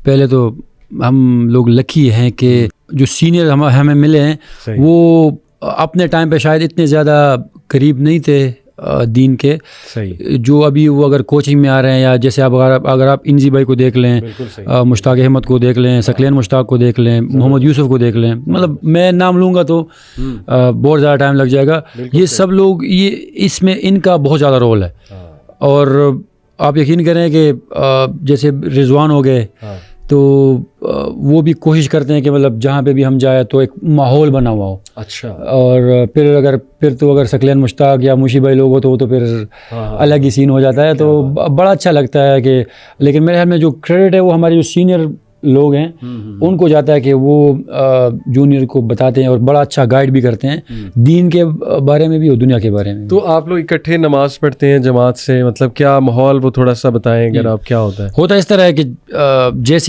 پہلے تو ہم لوگ لکی ہیں کہ جو سینئر ہمیں ملے ہیں وہ اپنے ٹائم پہ شاید اتنے زیادہ قریب نہیں تھے دین کے. جو ابھی وہ اگر کوچنگ میں آ رہے ہیں، یا جیسے اگر آپ انزی بھائی کو دیکھ لیں، مشتاق احمد کو دیکھ لیں، ثقلین مشتاق کو دیکھ لیں، محمد یوسف کو دیکھ لیں، مطلب میں نام لوں گا تو بہت زیادہ ٹائم لگ جائے گا. یہ سب لوگ اس میں ان کا بہت زیادہ رول ہے. اور آپ یقین کریں کہ جیسے رضوان ہو گئے تو وہ بھی کوشش کرتے ہیں کہ مطلب جہاں پہ بھی ہم جائیں تو ایک ماحول بنا ہوا ہو. اچھا. اور پھر اگر ثقلین مشتاق یا موشی بھائی لوگ ہو تو وہ تو پھر الگ ہی سین ہو جاتا ہے. تو بڑا اچھا لگتا ہے کہ، لیکن میرے خیال میں جو کریڈٹ ہے وہ ہمارے جو سینئر لوگ ہیں ان کو جاتا ہے کہ وہ جونیئر کو بتاتے ہیں اور بڑا اچھا گائیڈ بھی کرتے ہیں دین کے بارے میں بھی اور دنیا کے بارے میں. تو آپ لوگ اکٹھے نماز پڑھتے ہیں جماعت سے، مطلب کیا ماحول وہ تھوڑا سا بتائیں اگر آپ، کیا ہوتا ہے؟ ہوتا اس طرح ہے کہ جیسے